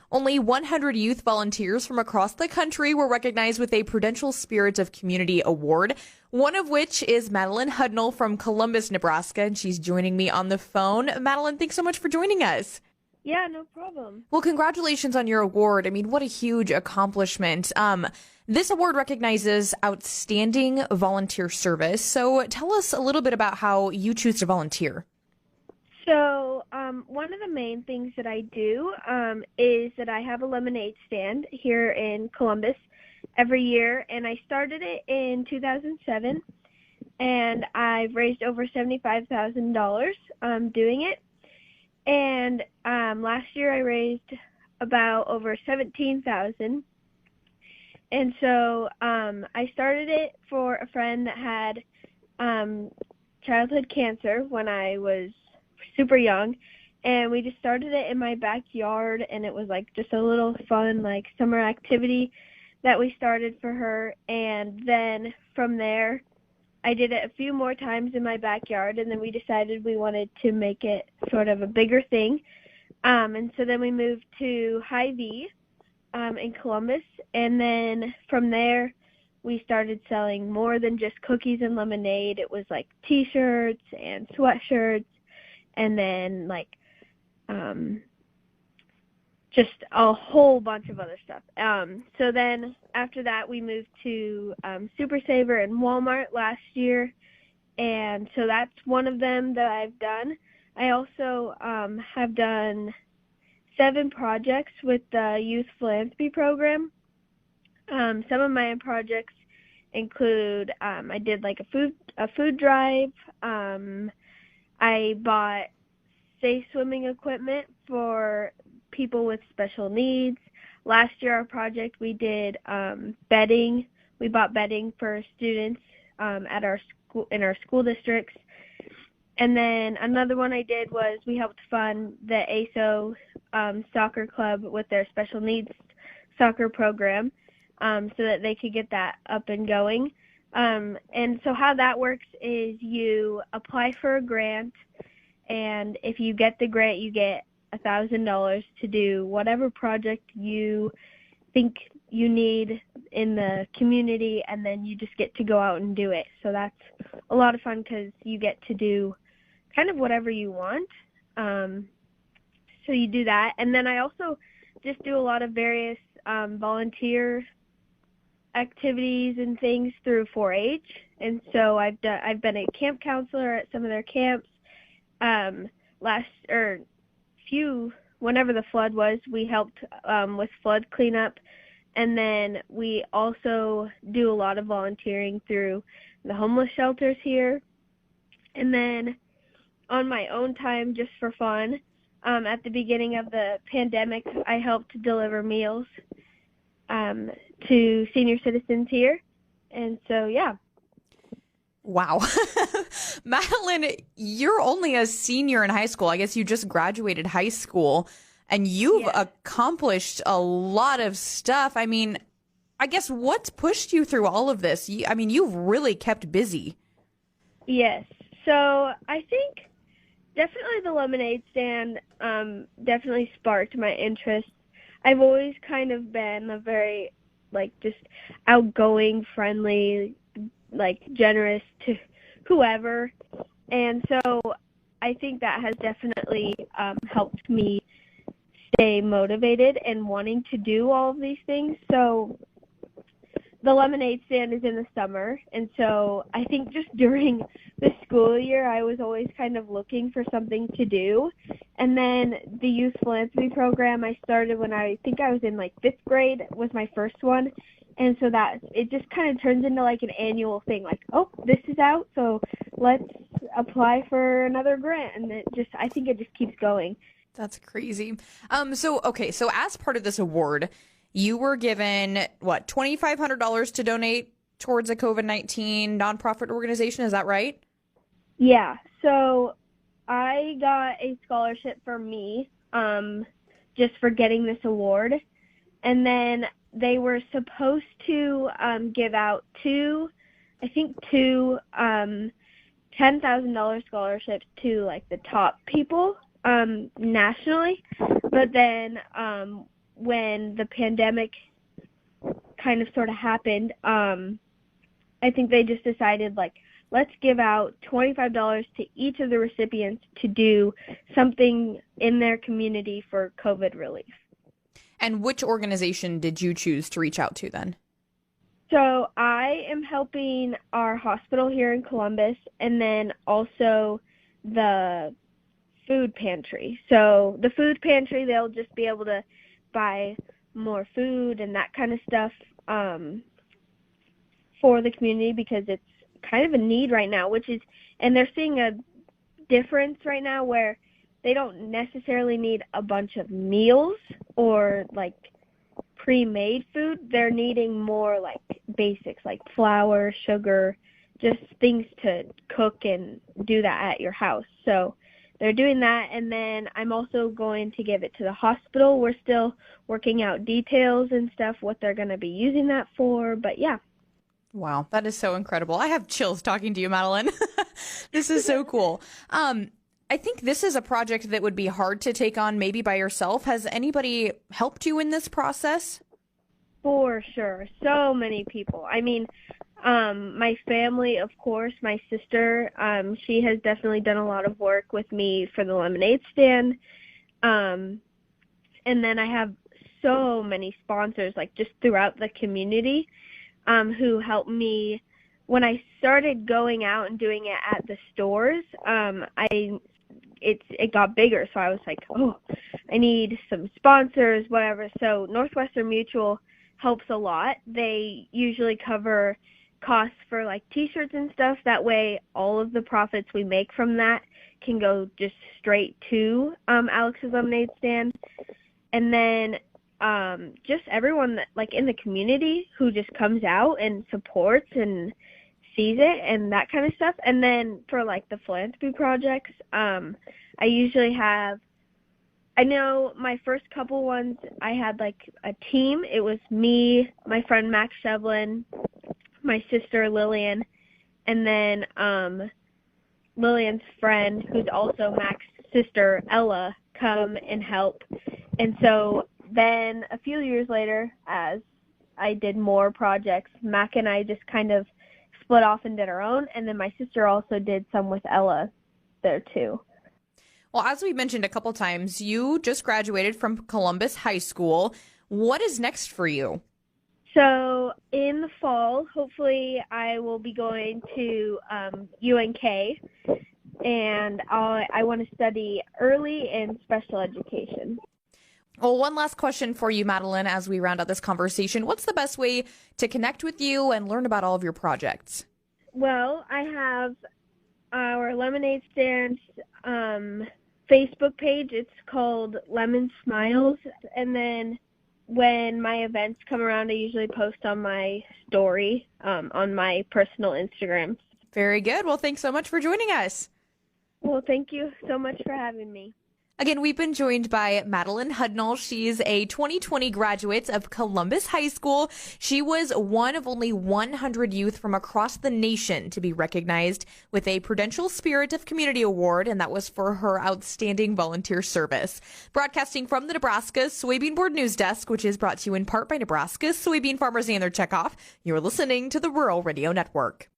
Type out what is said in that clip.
Only 100 youth volunteers from across the country were recognized with a Prudential Spirit of Community Award, one of which is Madeline Hudnall from Columbus, Nebraska, and she's joining me on the phone. Madeline, thanks so much for joining us. Yeah, no problem. Well, congratulations on your award. I mean, what a huge accomplishment. This award recognizes outstanding volunteer service. So tell us a little bit about how you choose to volunteer. So, one of the main things that I do is that I have a lemonade stand here in Columbus every year, and I started it in 2007, and I've raised over $75,000 doing it. And last year I raised about over $17,000. And so I started it for a friend that had childhood cancer when I was super young, and we just started it in my backyard, and it was like just a little fun like summer activity that we started for her. And then from there I did it a few more times in my backyard, and then we decided we wanted to make it sort of a bigger thing. And so then we moved to Hy-Vee in Columbus, and then from there we started selling more than just cookies and lemonade. It was like t-shirts and sweatshirts, and then like just a whole bunch of other stuff. So then after that we moved to Super Saver and Walmart last year, and so that's one of them that I've done. I also have done 7 projects with the Youth Philanthropy Program. Some of my projects include I did like a food drive. I bought safe swimming equipment for people with special needs. Last year, our project, we did bedding. We bought bedding for students at our school, in our school districts. And then another one I did was we helped fund the ASO soccer club with their special needs soccer program so that they could get that up and going. And so how that works is you apply for a grant, and if you get the grant, you get $1,000 to do whatever project you think you need in the community, and then you just get to go out and do it. So that's a lot of fun because you get to do kind of whatever you want. So you do that. And then I also just do a lot of various volunteer activities and things through 4-H. And so I've been a camp counselor at some of their camps. Whenever the flood was, we helped with flood cleanup. And then we also do a lot of volunteering through the homeless shelters here. And then on my own time, just for fun, at the beginning of the pandemic, I helped deliver meals to senior citizens here. And so, yeah. Wow. Madeline, you're only a senior in high school. I guess you just graduated high school, and you've accomplished a lot of stuff. I mean, I guess what's pushed you through all of this? You've really kept busy. Yes. So I think definitely the lemonade stand definitely sparked my interest. I've always kind of been a very, just outgoing, friendly, generous to whoever. And so I think that has definitely helped me stay motivated and wanting to do all of these things. So the lemonade stand is in the summer, and so I think just during the school year I was always kind of looking for something to do. And then the Youth Philanthropy Program I started when I think I was in 5th grade was my first one. And so that it just kind of turns into an annual thing, oh, this is out, so let's apply for another grant. And I think it just keeps going. That's crazy. So as part of this award, you were given, $2,500 to donate towards a COVID-19 nonprofit organization. Is that right? Yeah. So I got a scholarship for me just for getting this award. And then they were supposed to give out two $10,000 scholarships to the top people nationally. But then when the pandemic kind of sort of happened, I think they just decided, like, let's give out $25 to each of the recipients to do something in their community for COVID relief. And which organization did you choose to reach out to then? So I am helping our hospital here in Columbus, and then also the food pantry. So the food pantry, they'll just be able to buy more food and that kind of stuff for the community, because it's kind of a need right now, and they're seeing a difference right now where they don't necessarily need a bunch of meals or like pre-made food. They're needing more like basics, like flour, sugar, just things to cook and do that at your house. So they're doing that, and then I'm also going to give it to the hospital. We're still working out details and stuff, what they're going to be using that for, but yeah. Wow, that is so incredible. I have chills talking to you, Madeline. This is so cool. I think this is a project that would be hard to take on maybe by yourself. Has anybody helped you in this process? For sure. So many people. I mean, my family, of course, my sister, she has definitely done a lot of work with me for the lemonade stand. And then I have so many sponsors, like just throughout the community, who helped me when I started going out and doing it at the stores. It got bigger, so I was like, oh, I need some sponsors, whatever. So Northwestern Mutual helps a lot. They usually cover costs for like t-shirts and stuff. That way all of the profits we make from that can go just straight to Alex's Lemonade Stand. And then just everyone that, like, in the community who just comes out and supports and sees it and that kind of stuff. And then for like the philanthropy projects, I usually have, I know my first couple ones, I had like a team. It was me, my friend Max Shevlin, my sister Lillian, and then Lillian's friend, who's also Max's sister, Ella, come and help. And so then a few years later, as I did more projects, Mac and I just kind of split off and did our own. And then my sister also did some with Ella there too. Well, as we mentioned a couple times, you just graduated from Columbus High School. What is next for you? So in the fall, hopefully I will be going to UNK, and I want to study early and special education. Well, one last question for you, Madeline, as we round out this conversation. What's the best way to connect with you and learn about all of your projects? Well, I have our Lemonade Stand Facebook page. It's called Lemon Smiles. And then when my events come around, I usually post on my story on my personal Instagram. Very good. Well, thanks so much for joining us. Well, thank you so much for having me. Again, we've been joined by Madeline Hudnall. She's a 2020 graduate of Columbus High School. She was one of only 100 youth from across the nation to be recognized with a Prudential Spirit of Community Award, and that was for her outstanding volunteer service. Broadcasting from the Nebraska Soybean Board News Desk, which is brought to you in part by Nebraska's soybean farmers and their checkoff, you're listening to the Rural Radio Network.